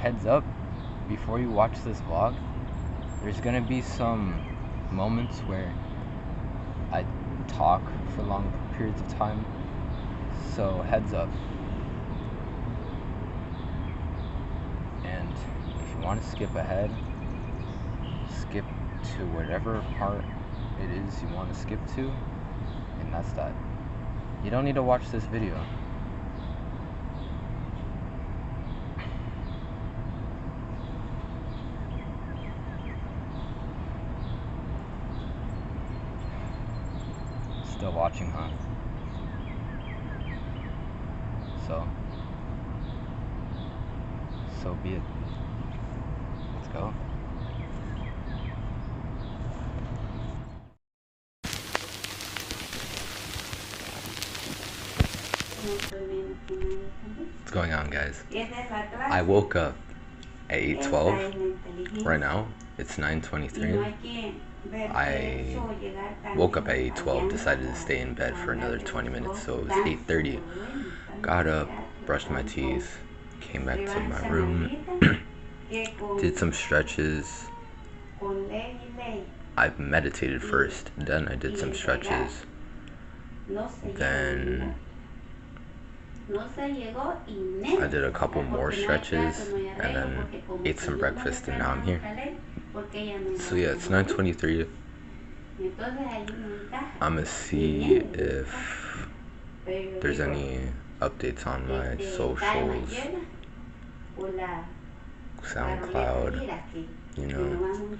heads up, before you watch this vlog, there's gonna be some moments where I talk for long periods of time, so heads up. And if you want to skip ahead, skip to whatever part it is you want to skip to, and that's that. You don't need to watch this video. Still watching, huh? So be it. Let's go. What's going on, guys? I woke up at 8:12. Right now, it's 9:23. I woke up at 8:12, decided to stay in bed for another 20 minutes, so it was 8:30. Got up, brushed my teeth, came back to my room, did some stretches. I meditated first, then I did some stretches, then I did a couple more stretches, and then ate some breakfast, and now I'm here. So yeah, it's 9:23. I'm gonna see if there's any updates on my socials, SoundCloud, you know,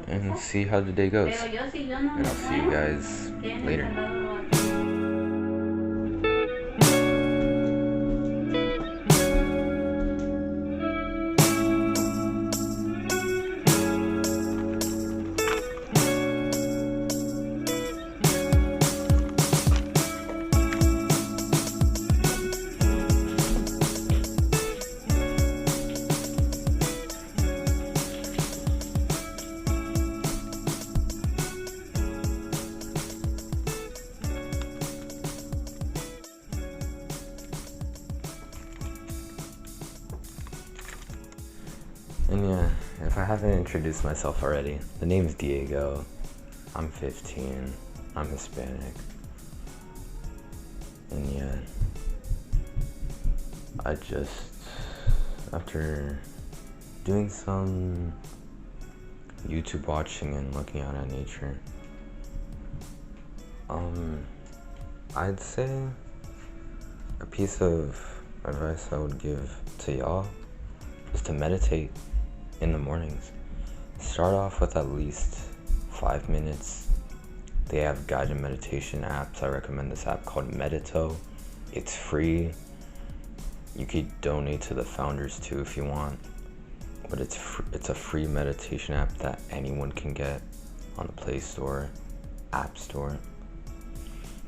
and see how the day goes. And I'll see you guys later. And yeah, if I haven't introduced myself already, the name's Diego. I'm 15. I'm Hispanic. And yeah, I just, after doing some YouTube watching and looking out at nature, I'd say a piece of advice I would give to y'all is to meditate in the mornings. Start off with at least 5 minutes. They have guided meditation apps. I recommend this app called Medito. It's free. You could donate to the founders too if you want, but it's a free meditation app that anyone can get on the Play Store, App Store.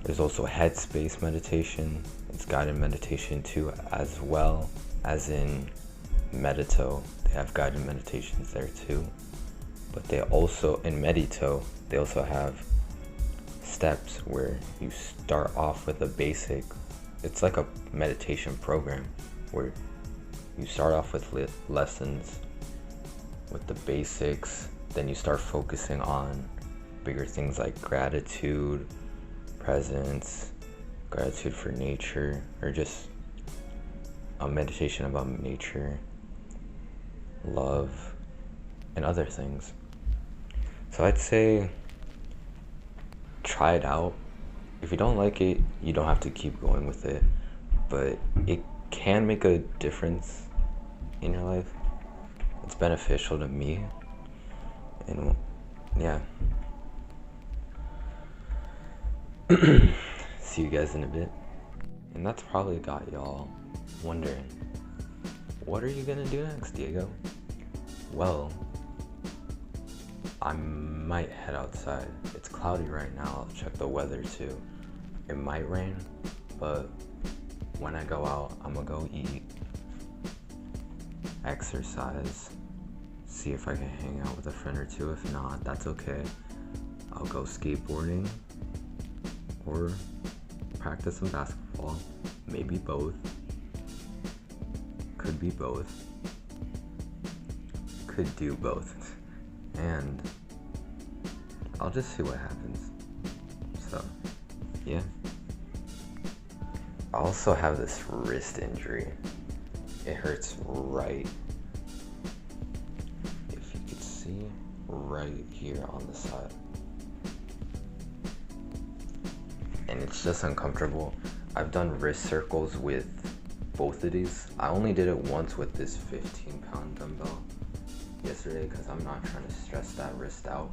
There's also Headspace meditation. It's guided meditation too, as well as in Medito. They have guided meditations there too. But they also, in Medito, they also have steps where you start off with a basic, it's like a meditation program where you start off with lessons with the basics, then you start focusing on bigger things like gratitude, presence, gratitude for nature, or just a meditation about nature, love, and other things. So I'd say try it out. If you don't like it, you don't have to keep going with it, but it can make a difference in your life. It's beneficial to me, and yeah. See you guys in a bit. And that's probably got y'all wondering, what are you gonna do next, Diego? Well, I might head outside. It's cloudy right now. I'll check the weather too. It might rain, but when I go out, I'm gonna go eat, exercise, see if I can hang out with a friend or two. If not, that's okay. I'll go skateboarding or practice some basketball, maybe both. Could could be both. Could do both. And I'll just see what happens. So, yeah. I also have this wrist injury. It hurts right, if you could see, right here on the side. And it's just uncomfortable. I've done wrist circles with both of these. I only did it once with this 15-pound dumbbell yesterday because I'm not trying to stress that wrist out.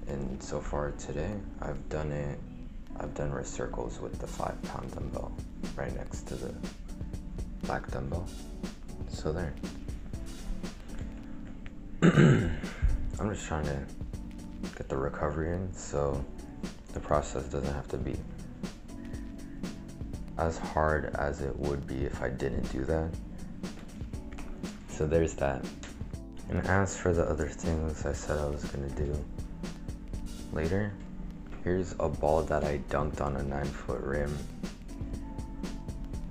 And so far today, I've done wrist circles with the 5-pound dumbbell right next to the black dumbbell. So there. I'm just trying to get the recovery in so the process doesn't have to be as hard as it would be if I didn't do that. So there's that. And as for the other things I said I was gonna do later, here's a ball that I dunked on a 9-foot rim.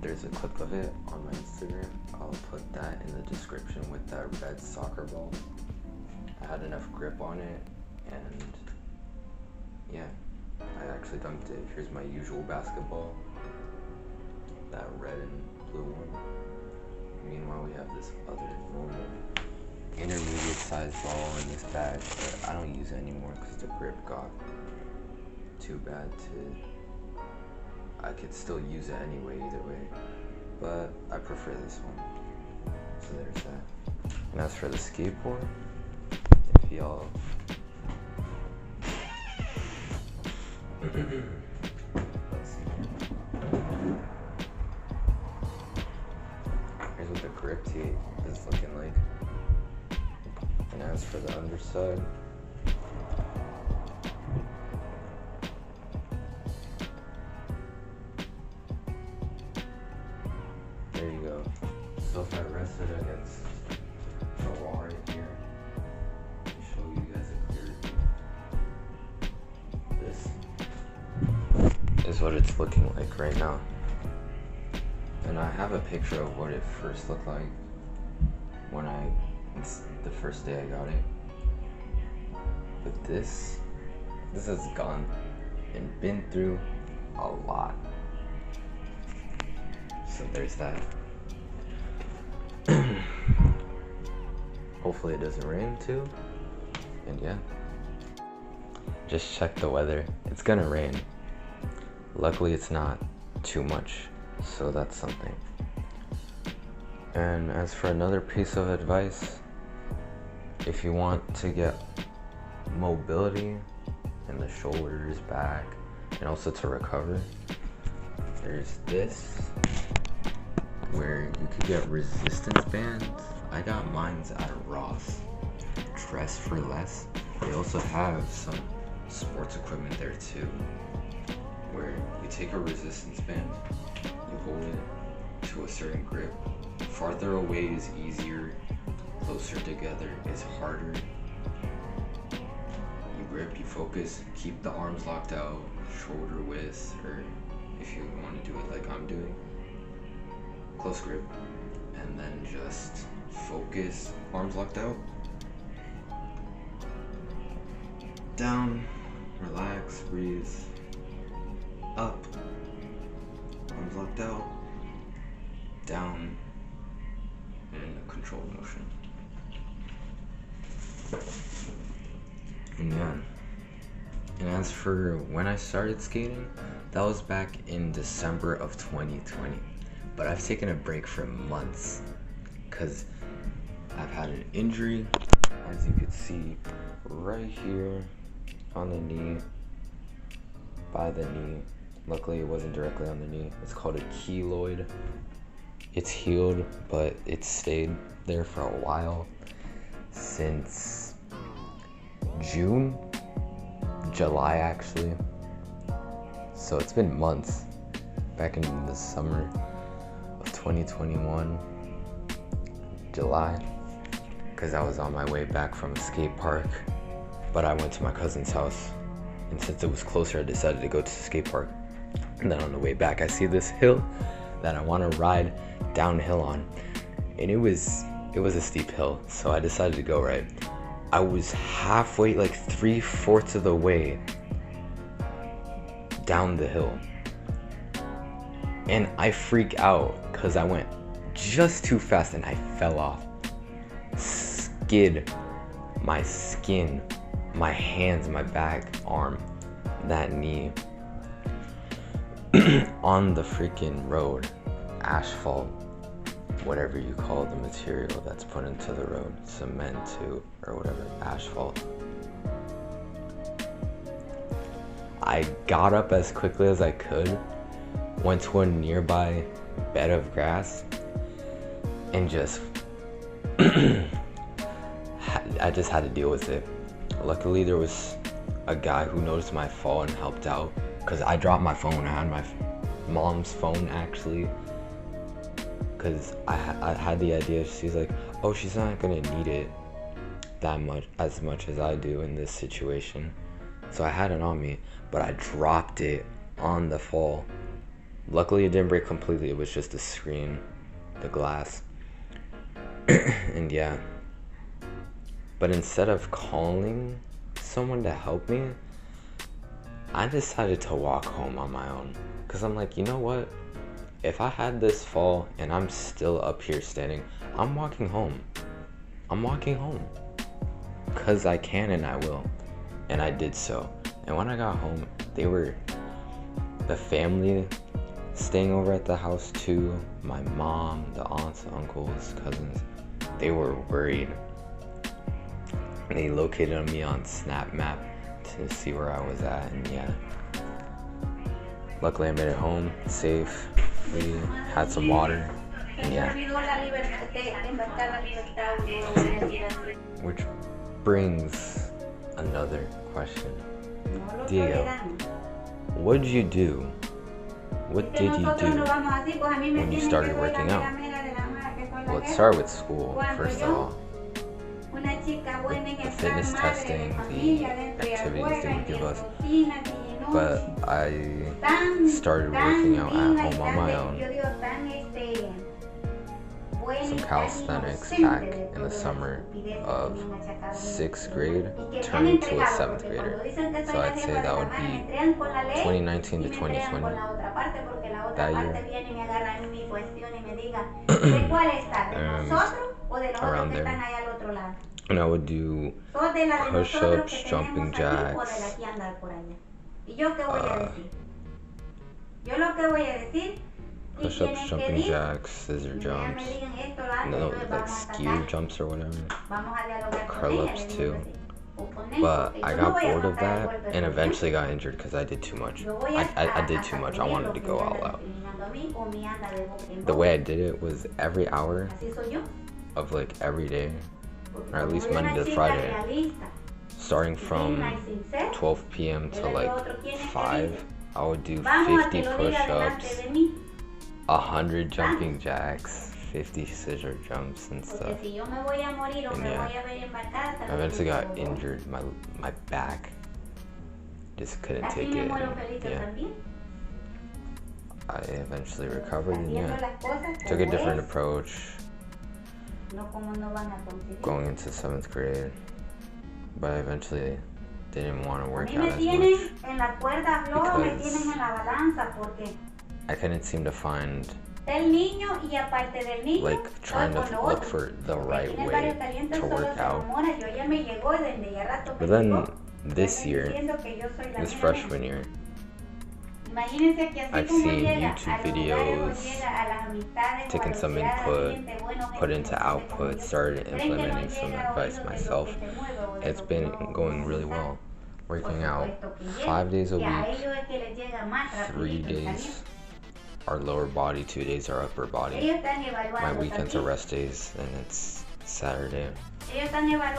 There's a clip of it on my Instagram. I'll put that in the description with that red soccer ball. I had enough grip on it, and yeah, I actually dunked it. Here's my usual basketball, that red and blue one. Meanwhile, we have this other normal intermediate sized ball in this bag, but I don't use it anymore because the grip got too bad to, I could still use it anyway either way, but I prefer this one. So there's that. And as for the skateboard, if y'all let's see. Here's what the grip tape is looking like. And as for the underside, there you go. So if I rest it against the wall right here, to show you guys a clear view, this is what it's looking like right now. And I have a picture of what it first looked like when it's the first day I got it. But this has gone and been through a lot. So there's that. Hopefully it doesn't rain too. And yeah, just check the weather. It's gonna rain. Luckily it's not too much, so that's something. And as for another piece of advice, if you want to get mobility in the shoulders, back, and also to recover, there's this where you could get resistance bands. I got mine's at Ross, Dress for Less. They also have some sports equipment there too, where you take a resistance band, you hold it to a certain grip. Farther away is easier, closer together is harder. You grip, you focus, keep the arms locked out, shoulder width, or if you want to do it like I'm doing, close grip, and then just focus, arms locked out, down, relax, breathe, up, arms locked out, down, in a controlled motion. And yeah, and as for when I started skating, that was back in December of 2020. But I've taken a break for months because I've had an injury, as you could see right here on the knee, by the knee. Luckily it wasn't directly on the knee. It's called a keloid. It's healed, but it's stayed there for a while, since July actually. So it's been months, back in the summer of 2021, July, because I was on my way back from a skate park, but I went to my cousin's house, and since it was closer I decided to go to the skate park. And then on the way back I see this hill that I want to ride downhill on, and it was a steep hill, so I decided to go right. I was halfway, like 3/4 of the way down the hill, and I freak out because I went just too fast and I fell off. Skid my skin, my hands, my back, arm, that knee on the freaking road, asphalt, whatever you call the material that's put into the road, cement too, or whatever, asphalt. I got up as quickly as I could, went to a nearby bed of grass, and just I just had to deal with it. Luckily, there was a guy who noticed my fall and helped out, because I dropped my phone. I had my mom's phone actually, because I had the idea. She's like, oh, she's not gonna need it as much as I do in this situation. So I had it on me, but I dropped it on the fall. Luckily, it didn't break completely. It was just the screen, the glass. And yeah. But instead of calling someone to help me, I decided to walk home on my own. Because I'm like, you know what? If I had this fall and I'm still up here standing, I'm walking home. I'm walking home. Because I can and I will. And I did so. And when I got home, the family staying over at the house too, my mom, the aunts, uncles, cousins, they were worried. They located me on Snap Map to see where I was at, and yeah. Luckily I made it home, safe. We had some water, and yeah. Which brings another question. Diego, what did you do? What did you do when you started working out? Well, it started with school, first of all. With the fitness testing, the activities they would give us. But I started working out at home on my own. Some calisthenics back in the summer of 6th grade, turning to a 7th grader. So I'd say that would be 2019 to 2020. That year. Around there. And I would do push-ups, jumping jacks, push-ups, jumping jacks, scissor jumps, no, like skew jumps or whatever, curl-ups too. But I got bored of that and eventually got injured because I did too much. I did too much. I wanted to go all out. The way I did it was every hour of like every day, or at least Monday to Friday, starting from 12 p.m. to like 5, I would do 50 push-ups, 100 jumping jacks, 50 scissor jumps and stuff. And yeah, I eventually got injured. My back just couldn't take it. And yeah, I eventually recovered and yeah, took a different approach going into 7th grade, but I eventually didn't want to work out as much because I couldn't seem to find, like, trying to look for the right way to work out. But then this year, this freshman year, I've seen YouTube videos, taken some input, put into output, started implementing some advice myself. It's been going really well. Working out 5 days a week, 3 days are lower body, 2 days are upper body. My weekends are rest days, and it's Saturday.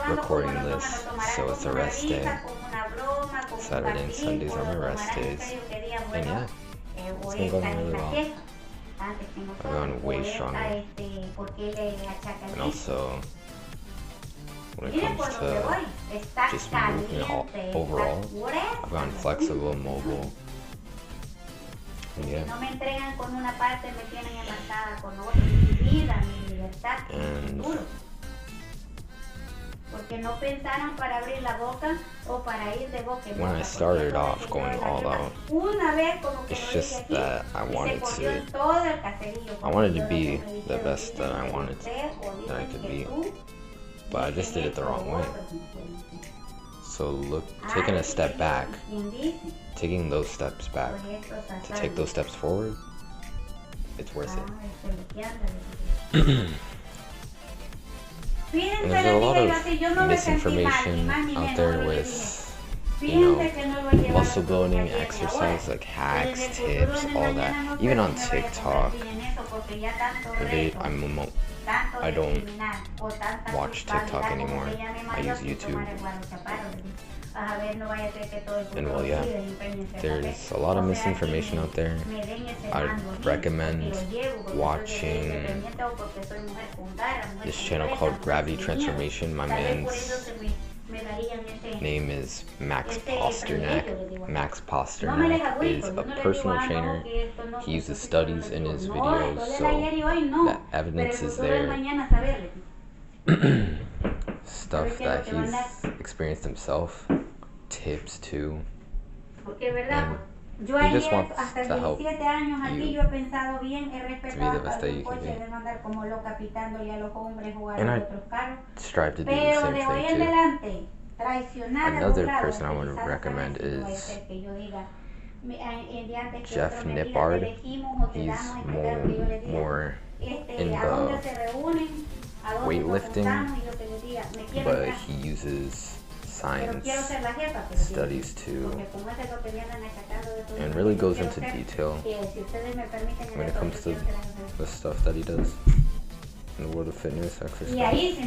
Recording this, so it's a rest day. Saturday and Sundays are my rest days. And yeah, it's been going really well. I've gone way stronger. And also, when it comes to just movement overall, I've gone flexible, mobile. And yeah. And when I started off going all out, it's just that I wanted to be the best that I could be, but I just did it the wrong way. So taking a step back, taking those steps back, to take those steps forward, it's worth it. And there's a lot of misinformation out there with, muscle building, exercise, like hacks, tips, all that. Even on TikTok, I don't watch TikTok anymore. I use YouTube. And well, yeah, there's a lot of misinformation out there. I'd recommend watching this channel called Gravity Transformation. My man's name is Max Pasternak. Max Pasternak is a personal trainer. He uses studies in his videos, so the evidence is there. Stuff that he's experienced himself, tips too, and he just wants to help you to be the best that you can be. And I strive to do the same thing too. Another person I want to recommend is Jeff Nippard. He's more in the weightlifting, but he uses science studies too, and really goes into detail when it comes to the stuff that he does in the world of fitness, exercise.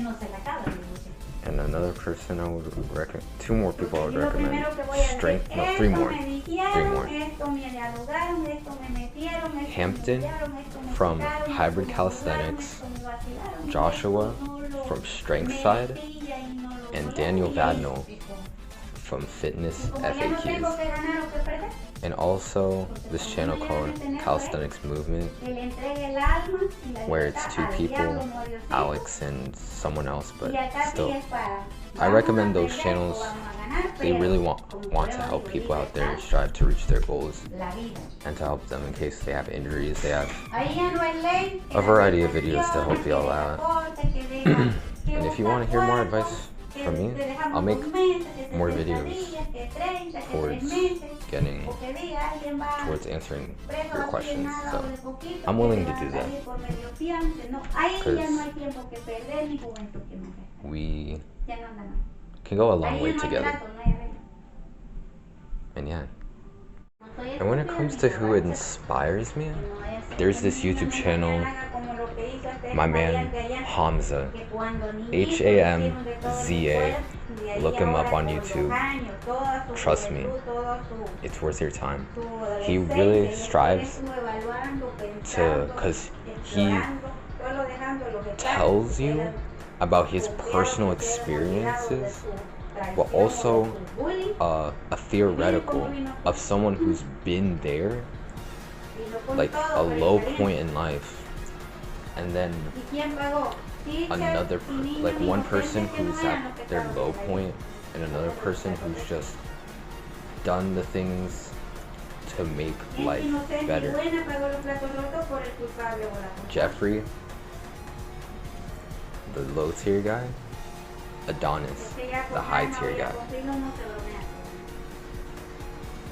And another person I would recommend, two more people I would recommend, three more. Hampton from Hybrid Calisthenics, Joshua from Strength Side, and Daniel Vadnal from Fitness FAQs. And also this channel called Calisthenics Movement, where it's two people, Alex and someone else, but still. I recommend those channels. They really want to help people out there strive to reach their goals, and to help them in case they have injuries. They have a variety of videos to help y'all out. And if you want to hear more advice from me, I'll make more videos towards answering your questions. So I'm willing to do that, because we can go a long way together. And yeah. And when it comes to who inspires me, there's this YouTube channel, my man HAMZA, HAMZA. Look him up on YouTube. Trust me, it's worth your time. He really strives because he tells you about his personal experiences, but also a theoretical of someone who's been there, like a low point in life, and then like one person who's at their low point, and another person who's just done the things to make life better. Jeffrey, the low tier guy, Adonis, the high tier guy.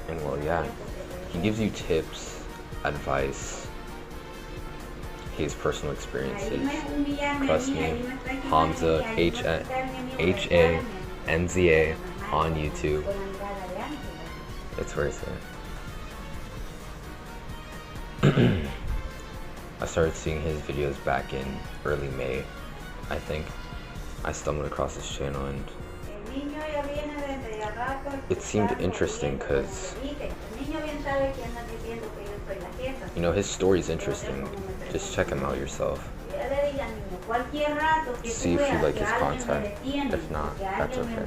And well, yeah, he gives you tips, advice, his personal experiences. Trust me, HAMZA, HAMZA on YouTube. It's worth it. I started seeing his videos back in early May, I think. I stumbled across his channel and it seemed interesting because, his story's interesting. Just check him out yourself. See if you like his content. If not, that's okay.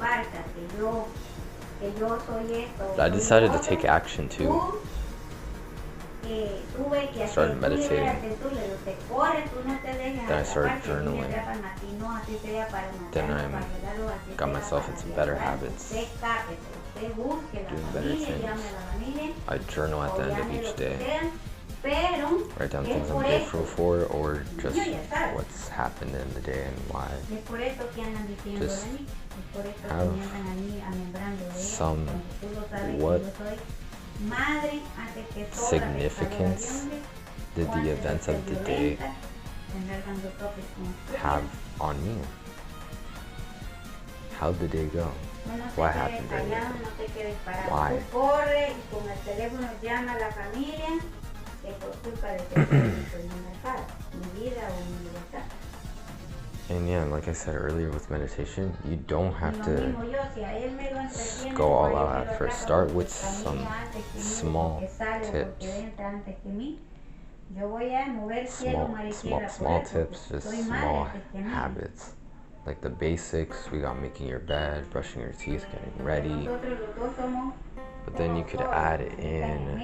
But I decided to take action too. started meditating. Then I started journaling. Then I got myself into better habits, doing better things. I journal at the end of each day. Write down things I'm grateful for, or just what's happened in the day and why. Just have somewhat significance did the events of the day have on me? How'd the day go? What happened during the day? Why? And yeah, like I said earlier with meditation, you don't have to go all out at first. Start with some small tips. Small tips, just small habits. Like the basics, we got making your bed, brushing your teeth, getting ready. But then you could add in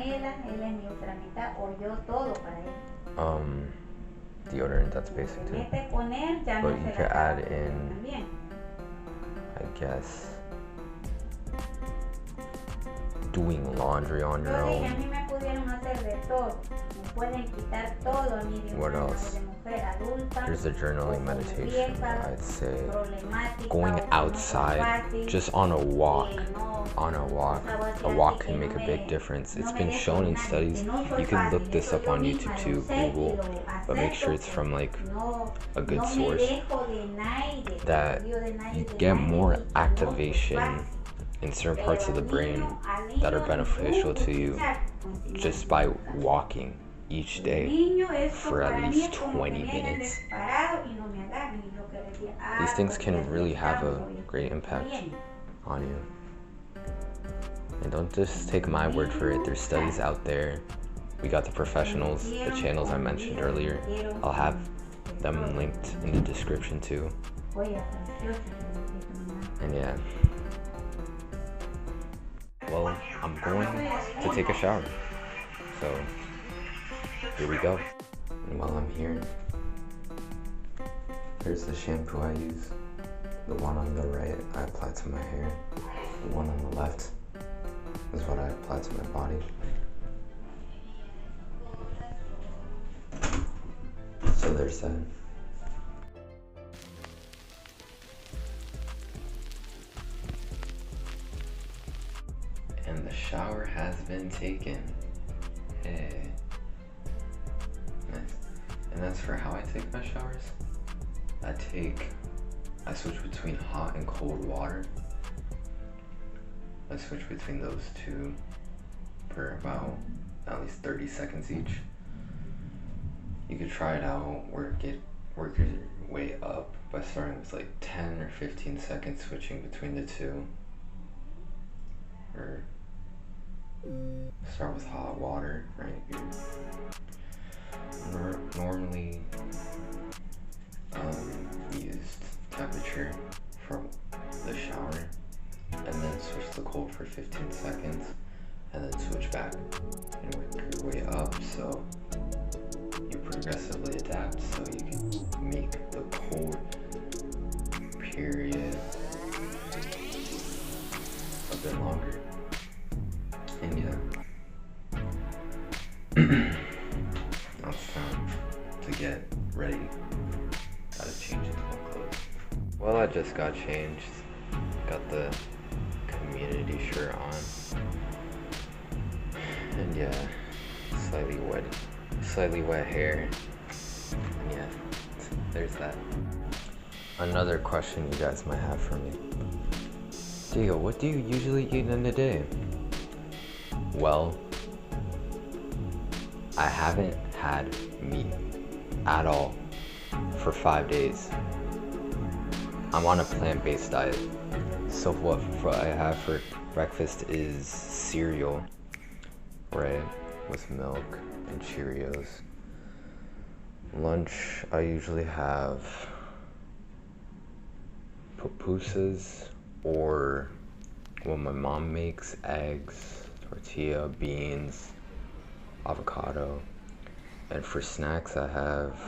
deodorant, that's basic too. But you could add in, I guess, doing laundry on your own. What else? There's the journaling meditation, I'd say. Going outside, just on a walk. A walk can make a big difference. It's been shown in studies. You can look this up on YouTube too, Google, but make sure it's from like a good source. That you get more activation in certain parts of the brain that are beneficial to you just by walking each day for at least 20 minutes. These things can really have a great impact on you. And don't just take my word for it. There's studies out there. We got the professionals, the channels I mentioned earlier. I'll have them linked in the description too. And yeah. Well, I'm going to take a shower. So, here we go. And while I'm here, here's the shampoo I use. The one on the right I apply to my hair. The one on the left is what I apply to my body. So there's that. And the shower has been taken. Hey. Nice. And that's for how I take my showers. I switch between hot and cold water. I switch between those two for about at least 30 seconds each. You could try it out, work your way up by starting with like 10 or 15 seconds switching between the two. Or start with hot water, right? Normally used temperature for the shower, and then switch to cold for 15 seconds, and then switch back and work your way up so you progressively adapt so you can make the cold period a bit longer. And yeah, now it's time to get ready. Gotta change into my clothes. Well, I just got changed. Got the community shirt on. And yeah, slightly wet hair. And yeah, there's that. Another question you guys might have for me. Diego, what do you usually eat in a day? Well, I haven't had meat at all for 5 days. I'm on a plant-based diet. So what I have for breakfast is cereal, right, with milk and Cheerios. Lunch, I usually have pupusas or what my mom makes, eggs, tortilla, beans, avocado. And for snacks, I have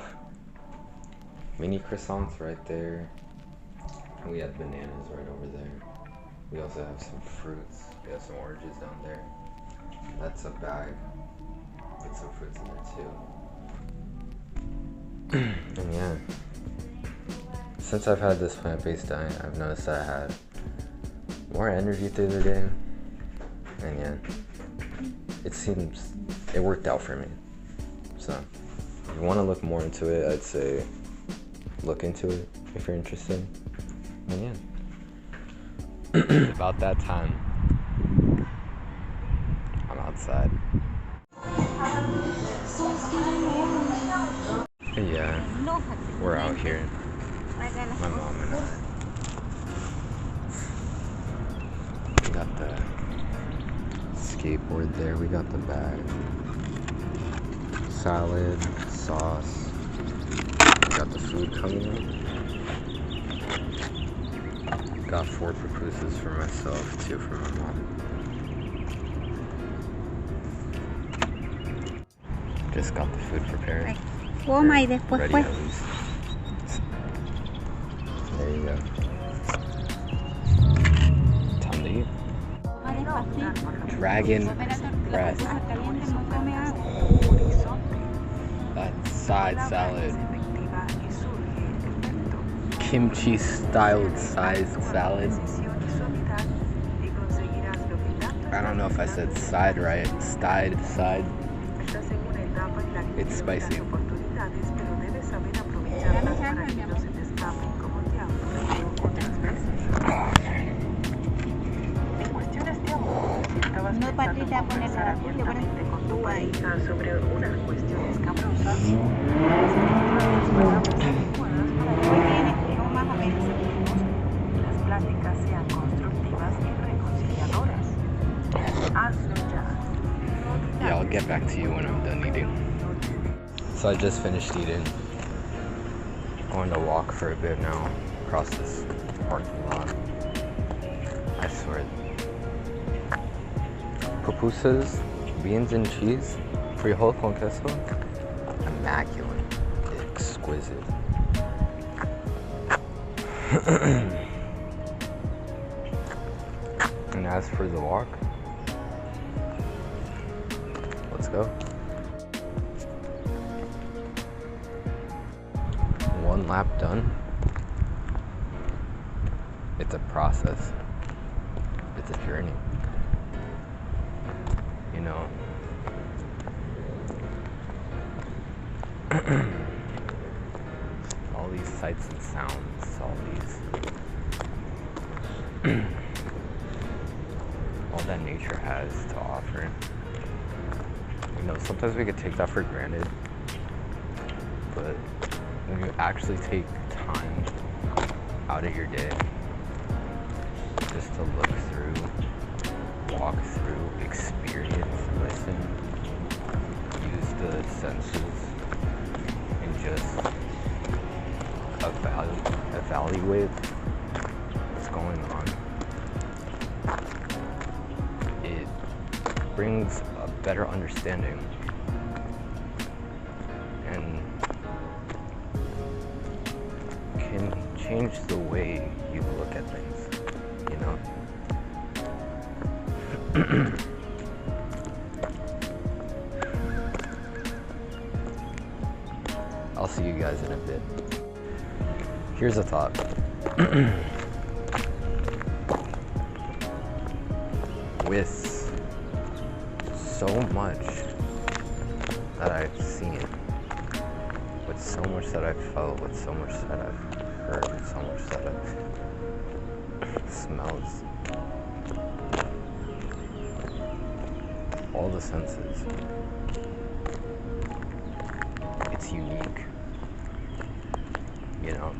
mini croissants right there. And we have bananas right over there. We also have some fruits. We have some oranges down there. That's a bag with some fruits in there too. And yeah, since I've had this plant-based diet, I've noticed that I had more energy through the day. And yeah, it worked out for me. So if you want to look more into it, I'd say look into it if you're interested. And yeah, it's about that time. I'm outside. But yeah, we're out here. My mom and I. We got the skateboard there. We got the bag. Salad, sauce. We got the food coming in. Got 4 pupusas for myself, 2 for my mom. Just got the food prepared. Coma y después ready fue. at least. There you go. Time to eat. Dragon breath. That side salad. Kimchi styled side salad. I don't know if I said side right. Side. It's spicy. No, Patricia, poner nada. Sobre unas cuestiones cabrosas. Más o menos las pláticas sean constructivas y reconciliadoras. Hazlo ya. Yeah, I'll get back to you when I'm done eating. So I just finished eating. Going to walk for a bit now across this parking lot. I swear. Pupusas, beans and cheese, frijol con queso, immaculate, exquisite. And as for the walk, let's go. One lap done. It's a process. It's a journey. You know. All these sights and sounds, all that nature has to offer. You know, sometimes we could take that for granted, but when you actually take time out of your day just to look through, walk through, experience, listen, use the senses, and just evaluate what's going on, it brings a better understanding and can change the way you look at things, you know? I'll see you guys in a bit. Here's a thought. With so much that I've seen, with so much that I've felt, with so much that I've heard, with so much that I've smelled, all the senses, it's unique. You know,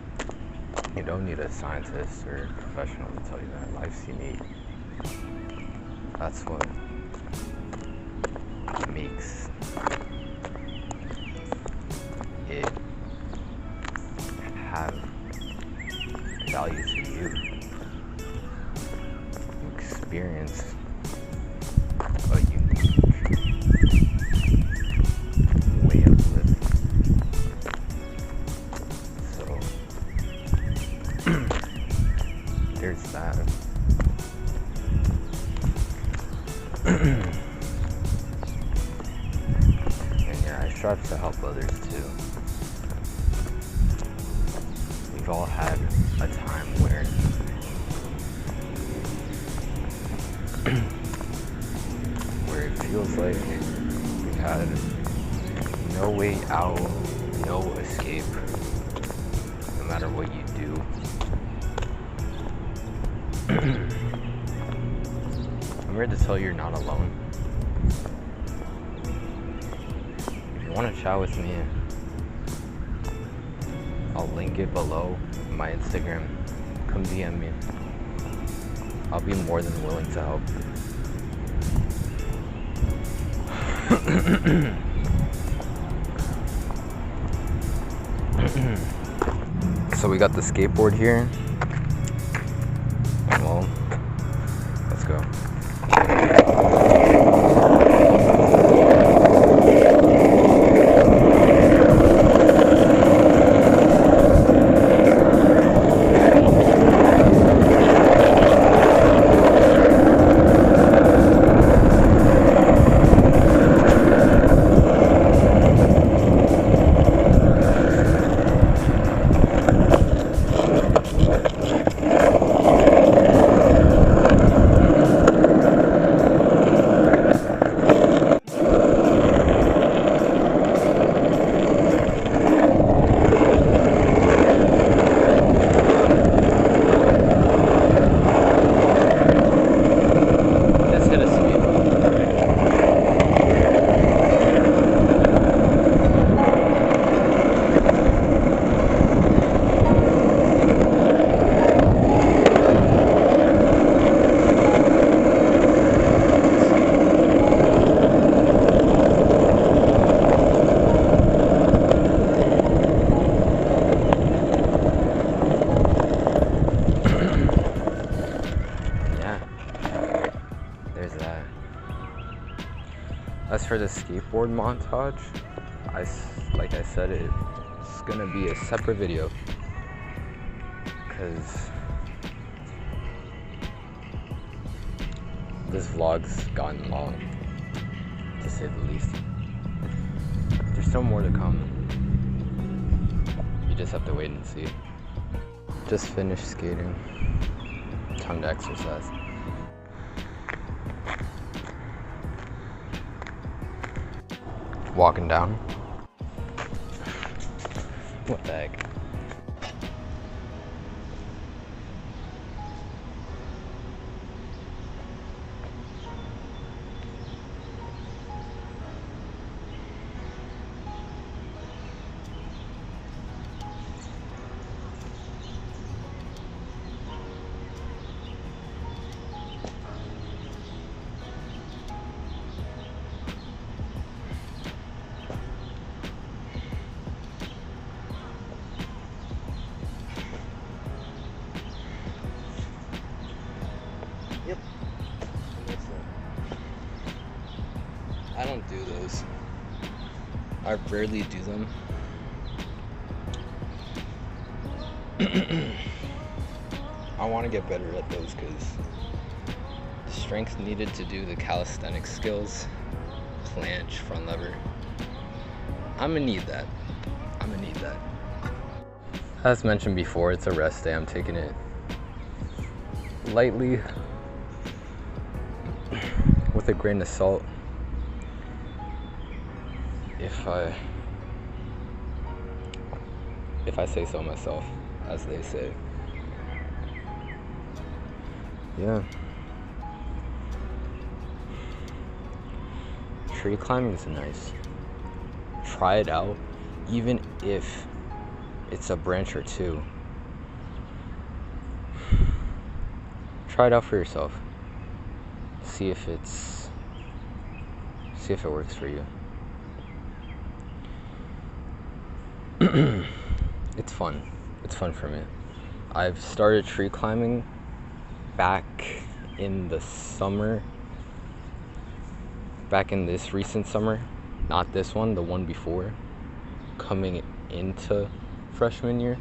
you don't need a scientist or a professional to tell you that life's unique. That's what makes it have value to you. You experience a unique there's that. And yeah, I strive to help others too. We've all had a time where it feels like we had no way out, no escape, no matter what you do. I'm here to tell you you're not alone. If you want to chat with me, I'll link it below, my Instagram. Come DM me. I'll be more than willing to help. So we got the skateboard here. Well, let's go. As for the skateboard montage, like I said, it's gonna be a separate video because this vlog's gotten long, to say the least. There's still more to come. You just have to wait and see. Just finished skating. Time to exercise. Walking down. What the heck? Yep. I don't do those. I rarely do them. I want to get better at those because the strength needed to do the calisthenics skills, planche, front lever, I'm gonna need that. As mentioned before, it's a rest day. I'm taking it lightly, with a grain of salt, if I say so myself, as they say. Yeah. Tree climbing is nice. Try it out, even if it's a branch or two. Try it out for yourself. See if it works for you. It's fun. It's fun for me. I've started tree climbing back in the summer. Back in this recent summer. Not this one, the one before. Coming into freshman year.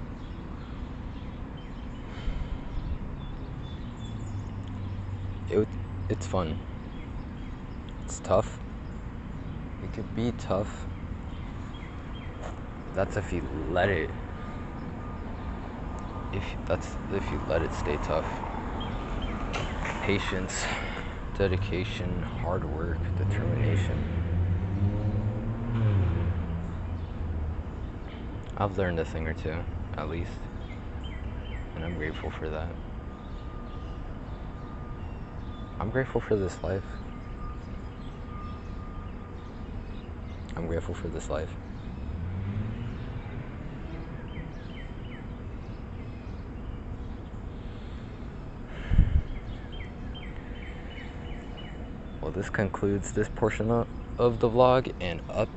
it's fun. It's tough. It could be tough. That's if you let it. If you let it stay tough. Patience, dedication, hard work, determination. I've learned a thing or two, at least, and I'm grateful for that. I'm grateful for this life. I'm grateful for this life. Well, this concludes this portion of the vlog, and up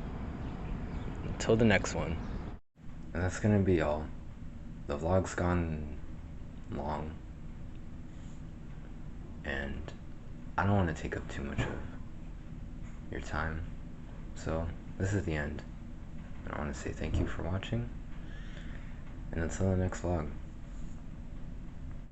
until the next one. And that's gonna be all. The vlog's gone long, and I don't want to take up too much of your time, so this is the end. And I want to say thank you for watching, and until the next vlog.